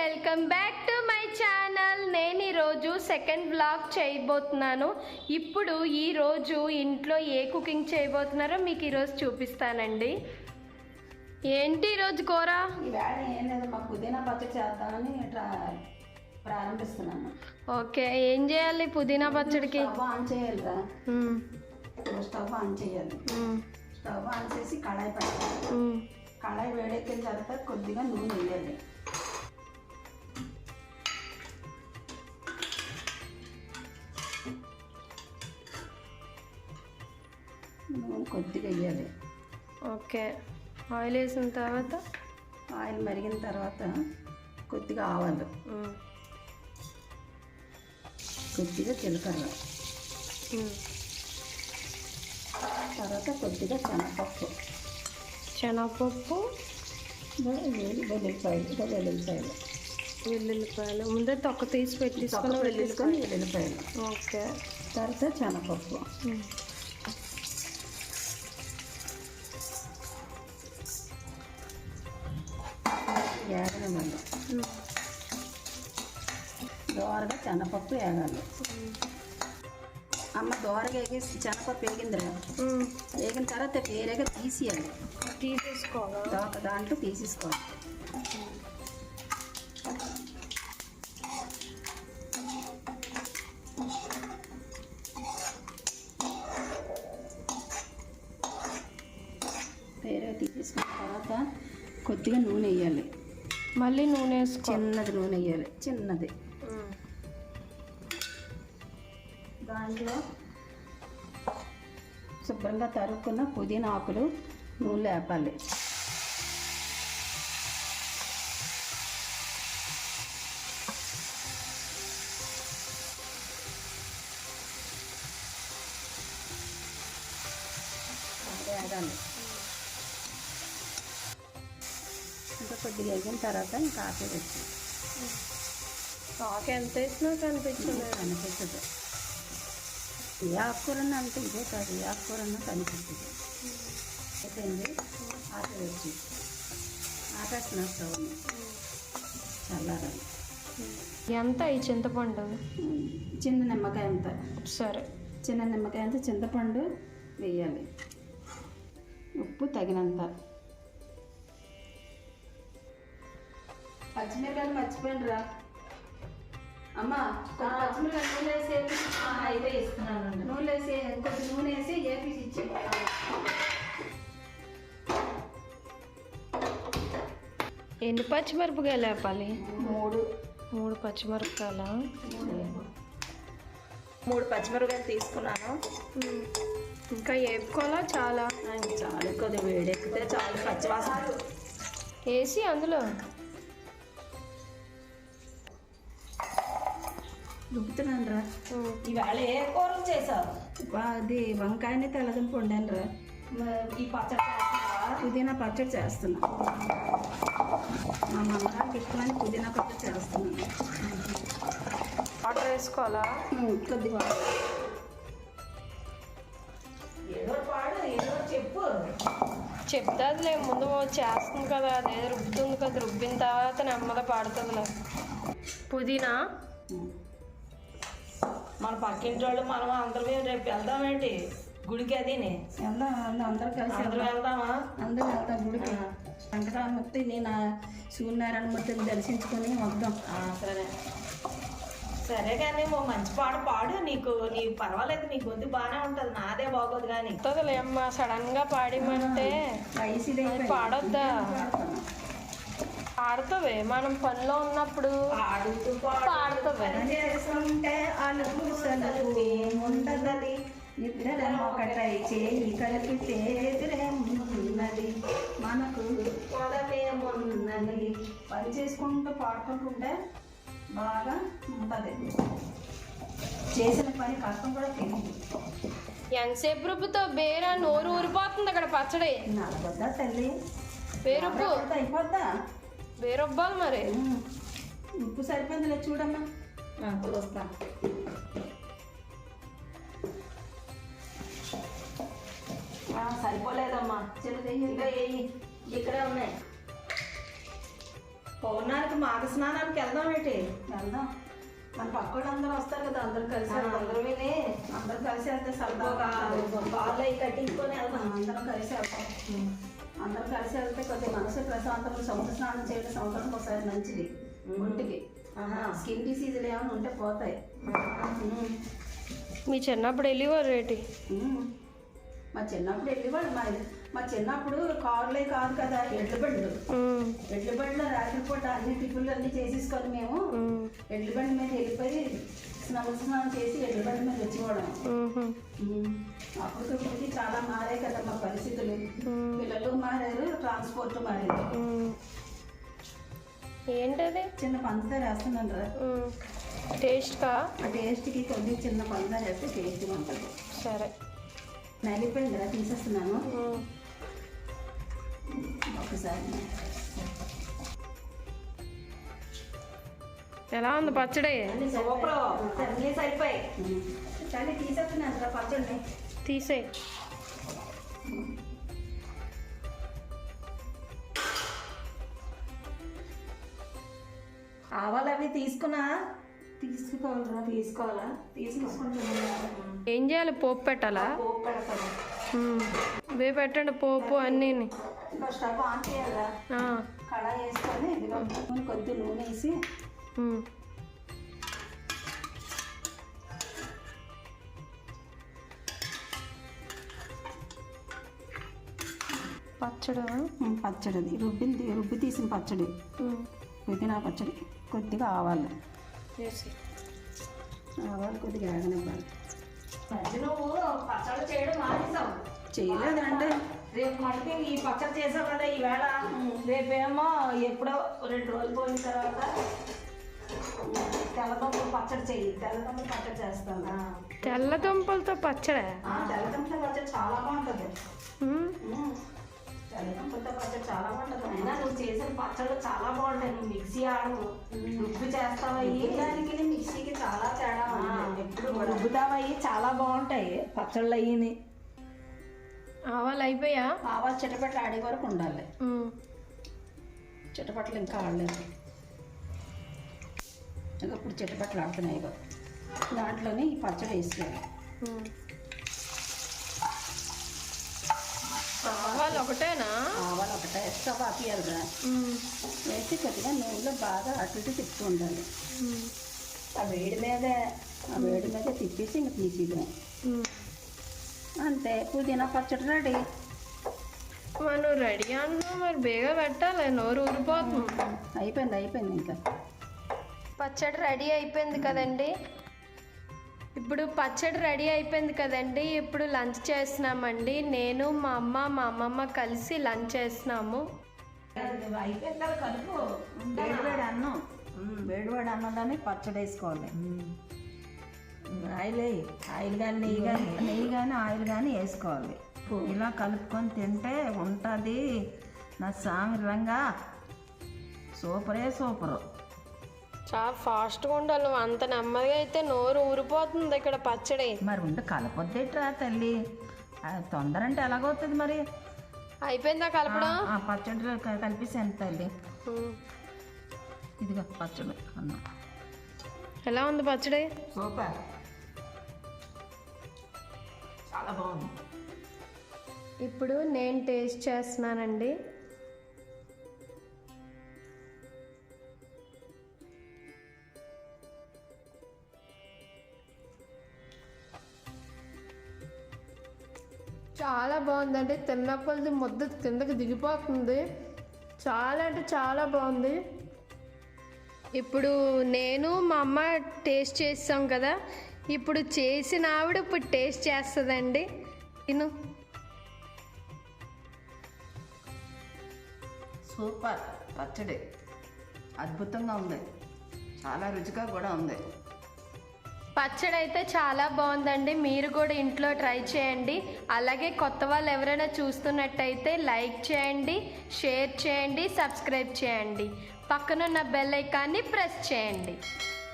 Welcome back to my channel. నేను ఈరోజు second vlog చేయబోతున్నాను. ఇప్పుడు ఈరోజు ఇంట్లో ఏ కుకింగ్ చేయబోతున్నారో మీకు ఈరోజు చూపిస్తానండి. ఏంటి ఈరోజు కూర? ఈవేళ ఏం లేదు, మా పుదీనా పచ్చడి చేద్దామని ప్రారంభిస్తున్నాను. ఓకే, ఏం చేయాలి పుదీనా పచ్చడికి? స్టవ్ ఆన్ చేయాలిరా. స్టవ్ ఆన్ చేయాలి. స్టవ్ ఆన్ చేసి కళాయి పెట్టాలి. కళాయి వేడెక్కిన తర్వాత కొద్దిగా నూనె వేయాలి. నూనె కొద్దిగా వేయాలి. ఓకే, ఆయిల్ వేసిన తర్వాత ఆయిల్ మరిగిన తర్వాత కొద్దిగా ఆవాలు, కొద్దిగా జీలకర్ర, తర్వాత కొద్దిగా శనగపప్పు, వెల్లుల్లిపాయలు ముందే తొక్క తీసి పెట్టేసుకొని వెల్లుల్లిపాయలు. ఓకే, తర్వాత శనగపప్పు, వేగనమల్లి దోరగా శనగపప్పు వేగాలి. అమ్మ దోరగా వేగేసి శనగపప్పు వేగిందిరా. వేగిన తర్వాత వేరేగా తీసేయాలి. తీసేసుకోవాలి, ఒక దాంట్లో తీసేసుకోవాలి. వేరేగా తీసేసుకున్న తర్వాత కొద్దిగా నూనె వేయాలి. మళ్ళీ నూనె వేసుకో, చిన్నది నూనె వేయాలి, చిన్నది. దాంట్లో శుభ్రంగా తరుక్కున్న పుదీనా ఆకులు నూనెలో వేపాలి. వేగాలి. ఇంకా కొద్దిగా వేగిన తర్వాత ఇంకా ఆకు వచ్చి ఆకు ఎంత వేసినా కనిపించదు. ఏ ఆకుకూరన్నా అంటే ఇదే కాదు, ఏ ఆకుకూరన్నా కనిపిస్తుంది. అయిపోయింది. ఆకు వచ్చి ఆకేస్తున్నా స్టవ్ చల్లారాలి. ఎంత ఈ చింతపండు? చిన్న నిమ్మకాయ అంత. సరే, చిన్న నిమ్మకాయ అంత చింతపండు వేయాలి. ఉప్పు తగినంత. పచ్చిమిరకాయలు మర్చిపోయినరా అమ్మా. పచ్చిమిరకాయలు నూనె వేసి అయితే ఇస్తున్నాను. నూనె వేసి కొంచెం నూనె వేసి ఏపీసి ఇచ్చి. ఎన్ని పచ్చిమిరపకాయలు వేపాలి? మూడు పచ్చిమిరపకాయల. 3 పచ్చిమిరపకాయలు తీసుకున్నాను. ఇంకా వేపుకోవాలా? చాలా కొద్దిగా వేడెక్కితే చాలు. పచ్చివాసన వేసి అందులో రుబ్బుతున్నాను రా. ఈవేళ ఏ కూర చేసావు? అది వంకాయని తెల్లదుంప వండాను రా. ఈ పచ్చడి చేస్తావా? పుదీనా పచ్చడి చేస్తున్నా. మా అమ్మగారికి ఇష్టమని పుదీనా పచ్చడి చేస్తున్నాను. వాటర్ వేసుకోవాలా? కొద్దిగా ఏదో పాడు, ఏదో చెప్పు. చెప్తాదిలే, ముందు చేస్తుంది కదా, అదే రుబ్బుతుంది కదా, రుబ్బిన తర్వాత నెమ్మది పాడుతుందిలే. పుదీనా మన పక్కింటి వాళ్ళు మనం అందరం రేపు వెళ్దామేంటి గుడికి? అది అందరూ కలిసి వెళ్దామా? అందరూ వెళ్తాం గుడికి. వెంకటరామూర్తి నేను సూర్యనారాయణ మూర్తిని దర్శించుకొని వద్దాం. సరే కానీ ఓ మంచి పాడు. నీకు పర్వాలేదు, నీ గొంతు బాగానే ఉంటుంది, నాదే బాగోదు. కానీ వస్తుందిలే అమ్మ, సడన్ గా పాడిమంటే పాడొద్దా? పాడుతుంది, మనం పనిలో ఉన్నప్పుడు పాడుతుంది. చేసుకుంటే ఉండదు, ఇద్దరం ఒకటై చేయి కలిపితే ఎదురేమున్నది, మనకు పొలమేమున్నది. పని చేసుకుంటూ పాడుకుంటుంటే బాగా ఉంటుంది. చేసిన పని కష్టం కూడా తెలియదు. ఎంతసేపు రుబ్బుతో బేరా నోరు ఊరిపోతుంది అక్కడ పచ్చడి. నలగొద్దా తల్లి? వేరుబ్బు అయిపోద్దా? వేరొబ్బాలి మరి. ఉప్పు సరిపోయిందిలే చూడమ్మా. వస్తా. సరిపోలేదమ్మా, చిన్నది ఇంకా ఇక్కడే ఉన్నాయి. పౌర్ణానికి మాఘ స్నానానికి వెళ్దాం ఏంటి? వెళ్దాం. మన పక్క అందరూ వస్తారు కదా, అందరూ కలిసి అందరూ విని అందరూ కలిసి వెళ్తే సరదాగా పాలు అవి కట్టించుకొని వెళ్దాం. అందరం కలిసి వెళ్తాం. అందరం కలిసి వెళ్తే కొద్దిగా మనసు ప్రశాంతంగా సముద్ర స్నానం చేయడం సంవత్సరానికి ఒకసారి మంచిది ఒంటికి. స్కిన్ డిసీజులు ఏమైనా ఉంటే పోతాయి. మీ చిన్నప్పుడు వెళ్ళేవారు ఏంటి? మా చిన్నప్పుడు వెళ్ళేవాళ్ళు. మా చిన్నప్పుడు కారులే కాదు కదా, ఎడ్ల బండ్లు. ఎడ్ల బండిలో రాత్రిపూట అన్ని టిఫిన్లు అన్నీ చేసేసుకొని మేము ఎడ్ల బండి మీద వెళ్ళిపోయి స్నానం చేసి ఎడ్ల బండి మీద వచ్చేవాళ్ళం. అప్పటికప్పటికి చాలా మారాయి కదా మా పరిస్థితులు. పిల్లలు మారారు, ట్రాన్స్పోర్ట్ మారారు. ఏంటది? చిన్న పంచదార వేస్తున్నాను రా. టేస్ట్కా? ఆ టేస్ట్కి కొద్దిగా చిన్న పంచదార వేస్తే టేస్ట్గా ఉంటుంది. సరే, నలిపోయింది రా, తీసేస్తున్నాను ఒకసారి. ఎలా ఉంది పచ్చడి? సూపర్, అన్నీ సరిపోయి. కానీ తీసేస్తున్నాను రా పచ్చడిని. తీసే. ఆవాలు అవి తీసుకోవాలా? తీసుకోవాలా? తీసుకుంటున్నాను. ఏం చేయాలి? పోపు పెట్టాలా? పోపు పెడతాను. ఇవే పెట్టండి పోపు అన్నీ. ఇంకా స్టవ్ ఆన్ చేయాలా? కళాయి వేసుకొని ఇదిగో కొద్దిగా నూనె వేసి పచ్చడి రుబ్బి తీసిన పచ్చడి, పుదీనా పచ్చడి, కొద్దిగా ఆవాలు కొద్దిగా ఆగనివ్వాలి. నువ్వు పచ్చడి చేయడం మానేసావు. చేయలేదంటే రేపు మటుకు ఈ పచ్చడి చేసావు కదా ఈవేళ, రేపేమో ఎప్పుడో 2 రోజులు పోయిన తర్వాత తెల్లదుంపలు పచ్చడి చెయ్యి. తెల్లదుంపలు పచ్చడి చేస్తాను. తెల్లదుంపలతో పచ్చడి? తెల్లదుంపల పచ్చడి చాలా బాగుంటుంది. తెల్లదుంపలతో పచ్చడి చాలా బాగుంటుంది. అయినా నువ్వు చేసిన పచ్చళ్ళు చాలా బాగుంటాయి. నువ్వు మిక్సీ ఆడు రుబ్బి చేస్తావయ్యి. దానికి మిక్సీకి చాలా తేడా ఉంది. ఎప్పుడు రుబ్బుతావయ్యి చాలా బాగుంటాయి పచ్చళ్ళు అయ్యి. ఆవాలు అయిపోయా? ఆవాలు చిటపట్లు ఆడే వరకు ఉండాలి. చిటపట్లు ఇంకా ఆడలేదు. ఇంకా ఇప్పుడు చిటపట్లు ఆడుతున్నాయి. దాంట్లోనే ఈ పచ్చడి వేసుకోవాలి. ఆవాలు ఒకటేనా? ఆవాలు ఒకటే స్టవ్ ఆపియాలిరా. వేసి కొద్దిగా నూనెలో బాగా అటు ఇటు తిప్పుతూ ఉండాలి. ఆ వేడి మీదే తిప్పేసి ఇంకా తీసేద్దాం. అంతే, పుదీనా పచ్చడి రెడీ. మనం రెడీ అన్నా మరి బేగా పెట్టాలి, నోరు ఊరిపోతుంది. అయిపోయింది ఇంకా పచ్చడి రెడీ అయిపోయింది కదండి. ఇప్పుడు పచ్చడి రెడీ అయిపోయింది కదండి. ఇప్పుడు లంచ్ చేస్తున్నామండి. నేను మా అమ్మమ్మ కలిసి లంచ్ చేస్తున్నాము. అయిపోయిన తర్వాత కలుపు. వేడివేడి అన్నంలోనే పచ్చడి వేసుకోవాలి. ఆయిల్ కానీ ఆయిల్ కానీ వేసుకోవాలి. ఇలా కలుపుకొని తింటే ఉంటుంది నా సామిరంగా. సూపరు. చాలా ఫాస్ట్గా ఉండాలి. నువ్వు అంత నెమ్మదిగా అయితే నోరు ఊరిపోతుంది ఇక్కడ పచ్చడి. మరి ఉండి కలపొద్దేట్రా తల్లి, తొందర అంటే ఎలాగవుతుంది మరి. అయిపోయిందా కలపడం? పచ్చడి కలిపేసాను తల్లి. ఇదిగో పచ్చడి అన్నం. ఎలా ఉంది పచ్చడి? సూపర్, చాలా బాగుంది. ఇప్పుడు నేను టేస్ట్ చేస్తున్నానండి. చాలా బాగుందండి. తిన్నప్పటిది ముద్ద కిందకి దిగిపోతుంది. చాలా అంటే చాలా బాగుంది. ఇప్పుడు నేను మా అమ్మ టేస్ట్ చేస్తాం కదా, ఇప్పుడు చేసిన ఆవిడ ఇప్పుడు టేస్ట్ చేస్తుందండి. తిను. సూపర్ పచ్చడి, అద్భుతంగా ఉంది. చాలా రుచిగా కూడా ఉంది. పచ్చడి అయితే చాలా బాగుందండి. మీరు కూడా ఇంట్లో ట్రై చేయండి. అలాగే కొత్త వాళ్ళు ఎవరైనా చూస్తున్నట్టయితే లైక్ చేయండి, షేర్ చేయండి, సబ్స్క్రైబ్ చేయండి. పక్కనున్న బెల్ ఐకాన్ని ప్రెస్ చేయండి.